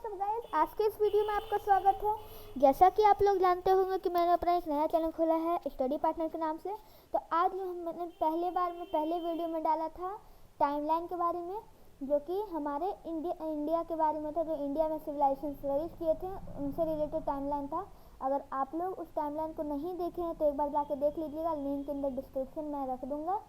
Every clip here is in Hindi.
व्हाट्सअप गाइस, आज के इस वीडियो में आपका स्वागत है। जैसा कि आप लोग जानते होंगे कि मैंने अपना एक नया चैनल खोला है स्टडी पार्टनर के नाम से। तो आज मैंने पहले वीडियो में डाला था टाइमलाइन के बारे में, जो कि हमारे इंडिया के बारे में था, जो इंडिया में सिविलाइजेशन फ्लरिश किए थे उनसे रिलेटेड टाइमलाइन था। अगर आप लोग उस टाइमलाइन को नहीं देखे हैं तो एक बार जाके देख लीजिएगा, लिंक इन द डिस्क्रिप्शन में रख दूंगा।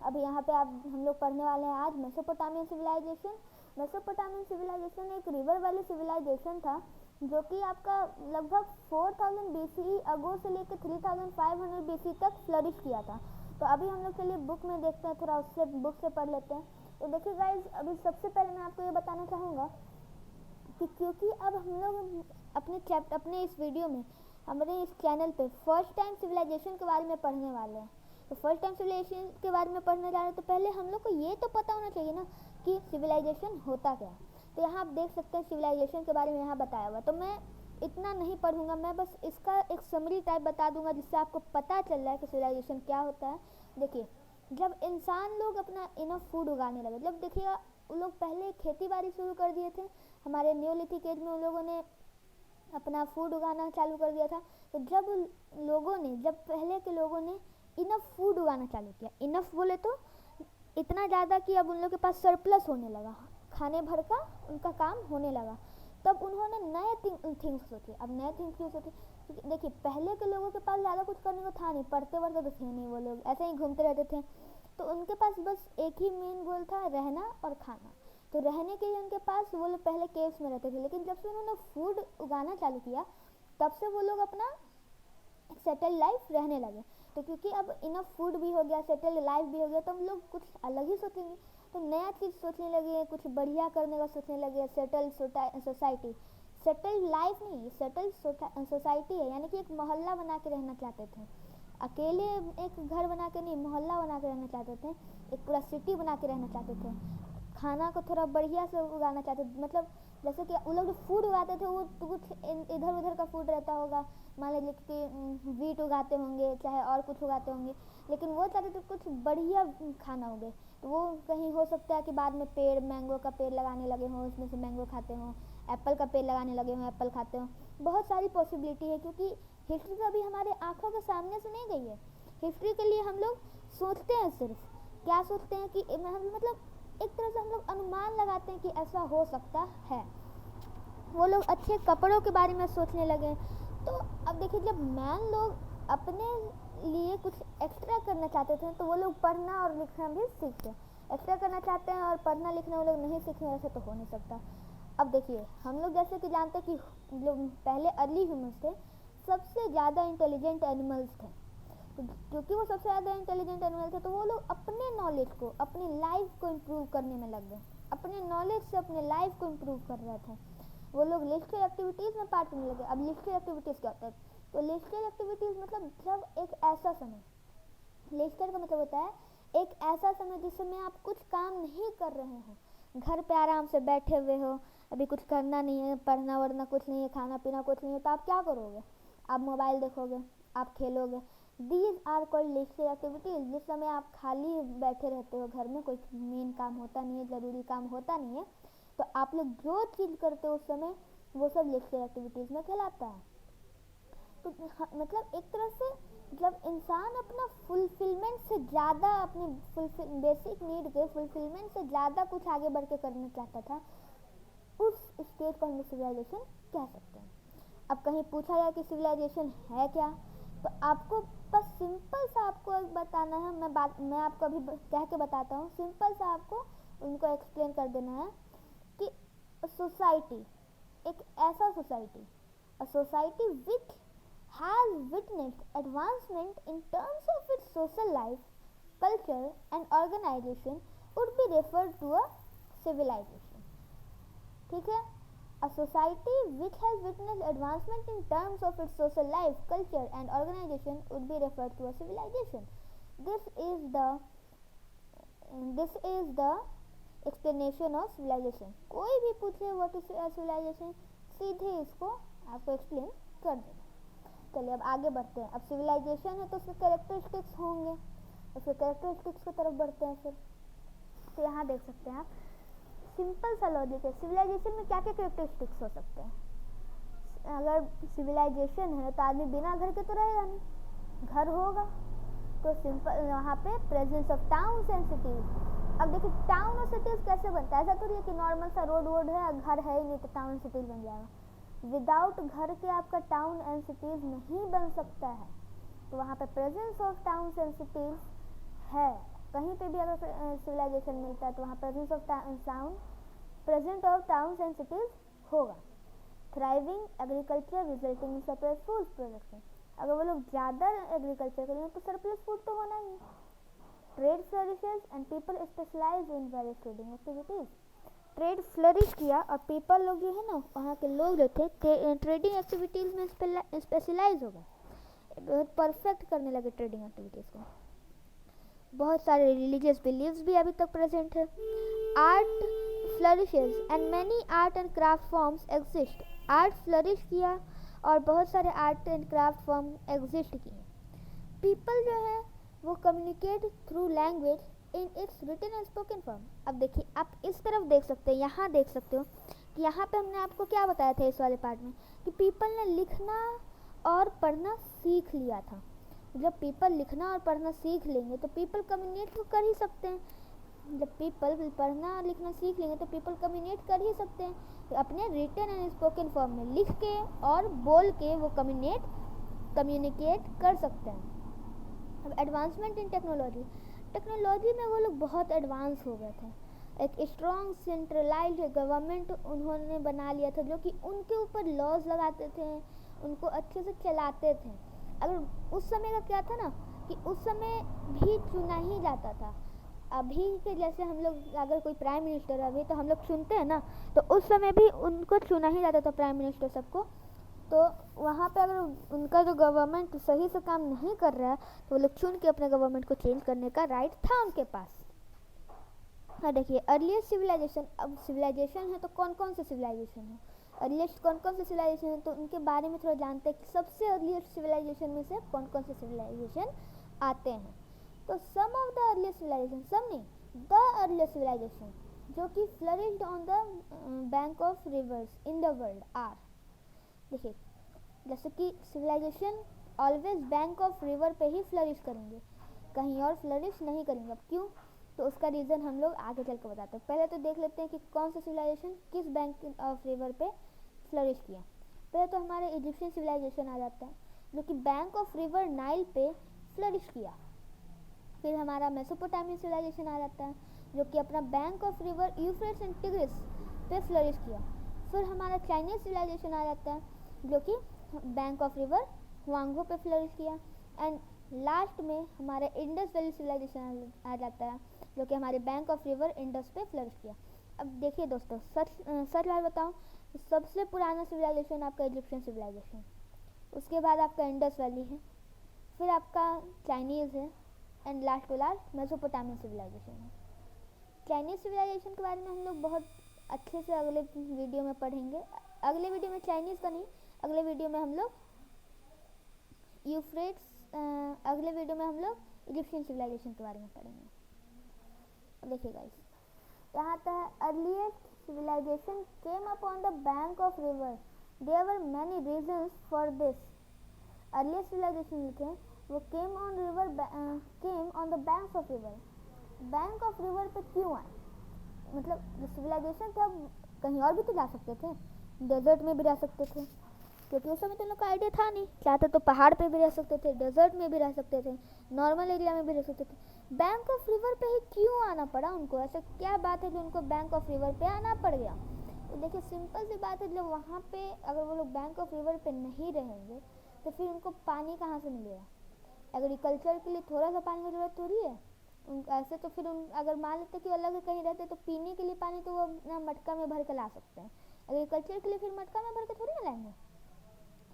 अब यहाँ पे हम लोग पढ़ने वाले हैं आज मेसोपोटामियन सिविलाइजेशन। मेसोपोटामियन सिविलाइजेशन एक रिवर वैली सिविलाइजेशन था, जो कि आपका लगभग 4000 BCE अगो से लेकर 3500 BC तक फ्लरिश किया था। तो अभी हम लोग चलिए बुक में देखते हैं, थोड़ा उससे बुक से पढ़ लेते हैं। तो देखिए गाइज, अभी सबसे पहले मैं आपको ये बताना चाहूँगा कि क्योंकि अब हम लोग अपने इस वीडियो में हमारे इस चैनल पे फर्स्ट टाइम सिविलाइजेशन के बारे में पढ़ने वाले हैं। तो फर्स्ट टाइम सिविलाइजेशन के बारे में पढ़ने जा रहे हैं तो पहले हम लोग को ये तो पता होना चाहिए ना कि सिविलाइजेशन होता क्या है। तो यहाँ आप देख सकते हैं सिविलाइजेशन के बारे में यहाँ बताया हुआ। तो मैं इतना नहीं पढ़ूंगा, मैं बस इसका एक समरी टाइप बता दूंगा जिससे आपको पता चल रहा है कि सिविलाइजेशन क्या होता है। देखिए, जब इंसान लोग अपना इनफ फूड उगाने लगे, जब देखिएगा उन लोग पहले खेती बाड़ी शुरू कर दिए थे। हमारे न्योलिथिक एज में उन लोगों ने अपना फूड उगाना चालू कर दिया था। तो जब पहले के लोगों ने इनफ फूड उगाना चालू किया, इनफ बोले तो इतना ज़्यादा कि अब उन लोग के पास सरप्लस होने लगा, खाने भर का उनका काम होने लगा, तब उन्होंने नए थिंग्स सोचे। अब नए थिंग्स क्यों सोचे? क्योंकि देखिए, पहले के लोगों के पास ज़्यादा कुछ करने को था नहीं, पढ़ते वढ़ते तो थे नहीं, वो लोग ऐसे ही घूमते रहते थे। तो उनके पास बस एक ही मेन गोल था, रहना और खाना। तो रहने के लिए उनके पास वो लोग पहले केव्स में रहते थे, लेकिन जब से उन्होंने फूड उगाना चालू किया तब से वो लोग अपना सेटल लाइफ रहने लगे। तो क्योंकि अब इनफ फूड भी हो गया, सेटल लाइफ भी हो गया, तो हम लोग कुछ अलग ही सोचेंगे। तो नया चीज़ सोचने लगे, कुछ बढ़िया करने का सोचने लगे। सेटल सोसाइटी, सेटल लाइफ नहीं, सेटल सोसाइटी है, यानी कि एक मोहल्ला बना के रहना चाहते थे। अकेले एक घर बना के नहीं, मोहल्ला बना के रहना चाहते थे, एक पूरा सिटी बना के रहना चाहते थे। खाना को थोड़ा बढ़िया से उगाना चाहते थे, मतलब जैसे कि वो लोग जो फूड उगाते थे वो तो कुछ इधर उधर का फूड रहता होगा। मान लीजिए कि वीट उगाते होंगे, चाहे और कुछ उगाते होंगे, लेकिन वो चाहते थे कुछ बढ़िया खाना उगे। तो वो कहीं हो सकता है कि बाद में मैंगो का पेड़ लगाने लगे हों, उसमें से मैंगो खाते हों, एप्पल का पेड़ लगाने लगे हों, एप्पल खाते हों। बहुत सारी पॉसिबिलिटी है, क्योंकि हिस्ट्री तो अभी हमारे आँखों के सामने से नहीं गई है। हिस्ट्री के लिए हम लोग सोचते हैं, सिर्फ क्या सोचते हैं कि मतलब एक तरह से हम लोग अनुमान लगाते हैं कि ऐसा हो सकता है। वो लोग अच्छे कपड़ों के बारे में सोचने लगे। तो अब देखिए, जब मैन लोग अपने लिए कुछ एक्स्ट्रा करना चाहते थे तो वो लोग पढ़ना और लिखना भी सीखते। एक्स्ट्रा करना चाहते हैं और पढ़ना लिखना वो लोग नहीं सीखने, ऐसे तो हो नहीं सकता। अब देखिए, हम लोग जैसे कि जानते हैं कि जो पहले अर्ली ह्यूमंस थे सबसे ज़्यादा इंटेलिजेंट एनिमल्स थे। तो क्योंकि वो सबसे ज़्यादा इंटेलिजेंट एनिमल थे तो वो लोग अपने नॉलेज को, अपनी लाइफ को इम्प्रूव करने में लग गए। अपने नॉलेज से अपने लाइफ को इम्प्रूव कर रहे थे। वो लोग लिस्टेड एक्टिविटीज़ में पार्ट करने लगे। अब लिस्टेड एक्टिविटीज़ क्या होता है? तो लिस्टेड एक्टिविटीज़ मतलब जब एक ऐसा समय, लिस्टेड का मतलब होता है एक ऐसा समय जिस समय आप कुछ काम नहीं कर रहे हो, घर पे आराम से बैठे हुए हो, अभी कुछ करना नहीं है, पढ़ना वढ़ना कुछ नहीं है, खाना पीना कुछ नहीं है, तो आप क्या करोगे? आप मोबाइल देखोगे, आप खेलोगे। These are called listed activities. जिस समय आप खाली बैठे रहते हो घर में, कोई मेन काम होता नहीं है, ज़रूरी काम होता नहीं है, तो आप लोग जो चीज़ करते हो उस समय वो सब लिस्टेड एक्टिविटीज़ में कहलाता है। तो मतलब एक तरह से जब इंसान अपना फुलफिलमेंट से ज़्यादा, अपनी बेसिक नीड के फुलफिलमेंट से ज़्यादा कुछ आगे बढ़ के करना चाहता था, उस स्टेज को हम लोग सिविलाइजेशन कह सकते हैं। अब कहीं पूछा जाए कि सिविलाइजेशन है क्या, तो आपको बस सिंपल सा आपको बताना है। मैं आपको अभी कह के बताता हूँ, सिंपल सा आपको उनको एक्सप्लेन कर देना है कि सोसाइटी, एक ऐसा society, a society which has witnessed advancement in terms of its social life, culture and organization would be referred to a civilization. ठीक है? A society which has witnessed advancement in terms of its social life, culture and organization would be referred to a civilization. This is the explanation of civilization. कोई भी पूछे what is civilization, सीधे इसको आपको एक्सप्लेन कर देना। चलिए अब आगे बढ़ते हैं। अब सिविलाइजेशन है तो उसके कैरेक्टरिस्टिक्स होंगे, उसके कैरेक्टरिस्टिक्स की तरफ बढ़ते हैं फिर। तो यहाँ देख सकते हैं आप, सिंपल सा लॉजिक है। सिविलाइजेशन में क्या क्या कैरेक्टरिस्टिक्स हो सकते हैं? अगर सिविलाइजेशन है तो आदमी बिना घर के तो रहेगा नहीं, घर होगा तो सिंपल वहाँ पे presence of towns and cities. अब देखिए टाउन और सिटीज कैसे बनता है? ऐसा थोड़ी है कि नॉर्मल सा रोड वोड है, घर है ही नहीं तो टाउन सिटीज बन जाएगा। विदाउट घर के आपका टाउन एंड सिटीज नहीं बन सकता है। तो वहाँ पे presence of towns and cities है। कहीं पे भी अगर सिविलाइजेशन मिलता है तो वहाँ presence of towns and cities होगा। Thriving agriculture resulting in surplus food production. अगर वो लोग ज़्यादा एग्रीकल्चर करेंगे तो सरप्लस फूड तो होना ही है। Trade flourishes and people specialise in various trading activities. Trade flourish किया और पीपल लोग जो है ना, वहाँ के लोग जो थे ट्रेडिंग एक्टिविटीज़ में स्पेशलाइज हो गए, बहुत परफेक्ट करने लगे ट्रेडिंग एक्टिविटीज़ को। बहुत सारे रिलीजियस बिलीव्स भी अभी तक प्रेजेंट है। Art flourishes and many art and craft forms exist. Art flourish किया और बहुत सारे art and craft form exist किए। पीपल जो है वो communicate through language in its written and spoken form. अब देखिए आप इस तरफ देख सकते हैं, यहाँ देख सकते हो कि यहाँ पे हमने आपको क्या बताया था इस वाले पार्ट में कि पीपल ने लिखना और पढ़ना सीख लिया था। जब पीपल लिखना और पढ़ना सीख लेंगे तो पीपल कम्युनिकेट तो कर ही सकते हैं। जब पीपल पढ़ना और लिखना सीख लेंगे तो पीपल कम्युनिकेट कर ही सकते हैं। तो अपने रिटन एंड स्पोकन फॉर्म में लिख के और बोल के वो कम्युनिकेट कर सकते हैं। अब एडवांसमेंट इन टेक्नोलॉजी में वो लोग बहुत एडवांस हो गए थे। एक स्ट्रॉन्ग सेंट्रलाइज्ड गवर्नमेंट उन्होंने बना लिया था जो कि उनके ऊपर लॉज लगाते थे, उनको अच्छे से चलाते थे। अगर उस समय का क्या था ना कि उस समय भी चुना ही जाता था। अभी के जैसे हम लोग अगर कोई प्राइम मिनिस्टर अभी तो हम लोग चुनते हैं ना, तो उस समय भी उनको चुना ही जाता था प्राइम मिनिस्टर सबको। तो वहाँ पे अगर उनका जो गवर्नमेंट सही से काम नहीं कर रहा है तो वो लोग चुन के अपने गवर्नमेंट को चेंज करने का राइट था उनके पास। हाँ देखिए अर्लीस्ट सिविलाइजेशन। अब सिविलाइजेशन है तो कौन कौन से सिविलाइजेशन है, अर्लीस्ट कौन कौन से सिविलाइजेशन है, तो उनके बारे में थोड़ा जानते हैं कि सबसे अर्लीस्ट सिविलाइजेशन में से कौन कौन से सिविलाइजेशन आते हैं। तो some of the earliest civilisation, some नहीं, द अर्लीस्ट सिविलाइजेशन जो कि flourished on the bank of rivers in the world are. देखिए जैसे कि civilisation always bank of river पे ही फ्लरिश करेंगे, कहीं और फ्लरिश नहीं करेंगे। अब क्यों, तो उसका रीज़न हम लोग आगे चल कर बताते हैं। पहले तो देख लेते हैं कि कौन सा सिविलाइजेशन किस बैंक ऑफ रिवर पे फ्लरिश किया। पहले तो हमारे इजिप्शियन सिविलाइजेशन आ जाता है जो कि बैंक ऑफ रिवर नाइल पे फ्लरिश किया। फिर हमारा मेसोपोटामियन सिविलाइजेशन आ जाता है जो कि अपना bank of river Euphrates and tigris पे फ्लरिश किया। फिर हमारा चाइनीज सिविलाइजेशन आ जाता है जो कि बैंक ऑफ रिवर हुआंगो पे फ्लरिश किया। एंड लास्ट में हमारा इंडस वैली सिविलाइजेशन आ जाता है जो कि हमारे बैंक ऑफ रिवर इंडस पे फ्लरिश किया। अब देखिए दोस्तों सच बात बताऊँ, सबसे पुराना सिविलाइजेशन आपका इजिप्शियन सिविलाइजेशन, उसके बाद आपका इंडस वैली है, फिर आपका चाइनीज़ है, and last to last Mesopotamian civilisation है। चाइनीज़ सिविलाइजेशन के बारे में हम लोग बहुत अच्छे से अगले वीडियो में पढ़ेंगे। अगले वीडियो में चाइनीज़ का नहीं, अगले वीडियो में हम लोग अगले वीडियो में हम लोग इजिप्शियन सिविलाइजेशन के बारे में पढ़ेंगे। देखिए गाइस यहाँ आता है earliest civilisation came upon the bank of river, there were many reasons for this. Earliest civilisation लिखे वो came on the banks of river. Bank of river पे क्यों आए, मतलब जो सिविलाइजेशन था कहीं और भी तो जा सकते थे, डेजर्ट में भी रह सकते थे, क्योंकि उस समय तो लोग का आइडिया था नहीं, चाहते तो पहाड़ पे भी रह सकते थे, डेजर्ट में भी रह सकते थे, नॉर्मल एरिया में भी रह सकते थे। बैंक ऑफ रिवर पे ही क्यों आना पड़ा उनको, ऐसा क्या बात है जो उनको बैंक ऑफ रिवर पे आना पड़ गया? तो देखिए सिंपल सी बात है, जब वहाँ पे अगर वो लोग बैंक ऑफ रिवर पे नहीं रहेंगे तो फिर उनको पानी कहाँ से मिलेगा? एग्रीकल्चर के लिए थोड़ा सा पानी की ज़रूरत थोड़ी है। ऐसे तो फिर अगर मान लेते कि अलग कहीं रहते तो पीने के लिए पानी तो वो ना मटका में भर कर ला सकते हैं, एग्रीकल्चर के लिए फिर मटका में भर के थोड़ी ना लाएंगे।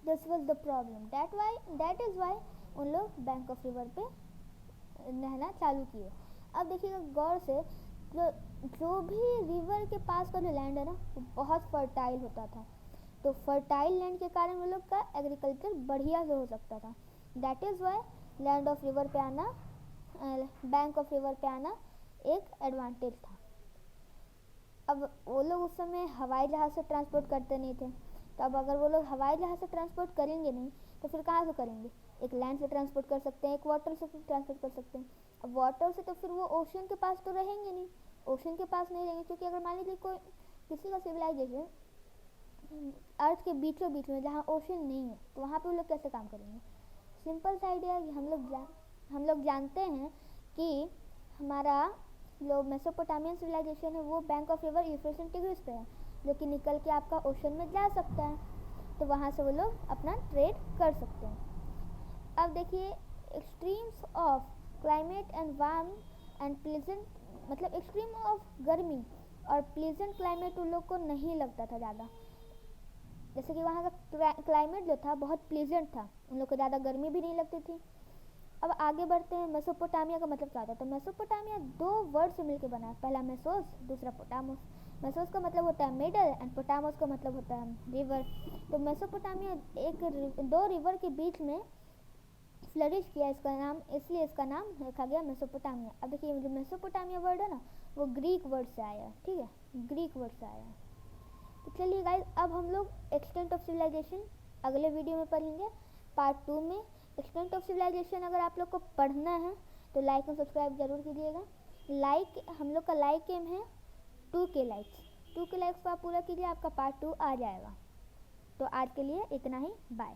This was the problem, that is why उन लोग बैंक ऑफ रिवर पे रहना चालू किए। अब देखिएगा गौर से, जो भी रिवर के पास का जो लैंड है ना वो बहुत फर्टाइल होता था, तो फर्टाइल लैंड के कारण वो लोग का एग्रीकल्चर बढ़िया से हो सकता था। That is why land of river पे आना, बैंक ऑफ रिवर पे आना एक एडवांटेज था। अब वो लोग उस समय हवाई जहाज़ से ट्रांसपोर्ट करते नहीं थे, तो अब अगर वो लोग हवाई जहाज़ से ट्रांसपोर्ट करेंगे नहीं तो फिर कहाँ से करेंगे? एक लैंड से ट्रांसपोर्ट कर सकते हैं, एक वाटर से ट्रांसपोर्ट कर सकते हैं। अब वाटर से तो फिर वो ओशन के पास तो रहेंगे नहीं, ओशन के पास नहीं रहेंगे, क्योंकि अगर मान लीजिए कोई किसी का सिविलाइजेशन अर्थ के बीचों बीच में जहाँ ओशन नहीं है तो वहाँ पे वो लोग कैसे काम करेंगे? सिंपल सा आइडिया है कि हम लोग जानते हैं कि हमारा जो मेसोपोटामियन सिविलाइजेशन है वो bank of river Euphrates and tigris पे है, जो कि निकल के आपका ओशन में जा सकता है, तो वहाँ से वो लोग अपना ट्रेड कर सकते हैं। अब देखिए, extremes of climate and warm and pleasant, मतलब एक्सट्रीम ऑफ गर्मी और प्लीजेंट क्लाइमेट उन लोग को नहीं लगता था ज़्यादा। जैसे कि वहाँ का क्लाइमेट जो था बहुत प्लीजेंट था, उन लोग को ज़्यादा गर्मी भी नहीं लगती थी। अब आगे बढ़ते हैं। मेसोपोटामिया का मतलब क्या होता है? तो मेसोपोटामिया दो वर्ड से मिलकर बना है, पहला मेसोस, दूसरा पोटामोस। मेसोस का मतलब होता है मिडल एंड पोटामोस का मतलब होता है रिवर। तो मेसोपोटामिया दो रिवर के बीच में फ्लरिश किया, इसका नाम, इसलिए इसका नाम रखा गया मेसोपोटामिया। अब देखिए, जो मेसोपोटामिया वर्ड है ना वो ग्रीक वर्ड से आया है, ठीक है, ग्रीक वर्ड से आया है। तो चलिए गाइस, अब हम लोग एक्सटेंट ऑफ सिविलाइजेशन अगले वीडियो में पढ़ेंगे, पार्ट 2 में। एक्सटेंट ऑफ सिविलाइजेशन अगर आप लोग को पढ़ना है तो लाइक और सब्सक्राइब जरूर कीजिएगा। लाइक, हम लोग का लाइक एम है 2K लाइक्स को आप पूरा कीजिए, आपका पार्ट 2 आ जाएगा। तो आज के लिए इतना ही, बाय।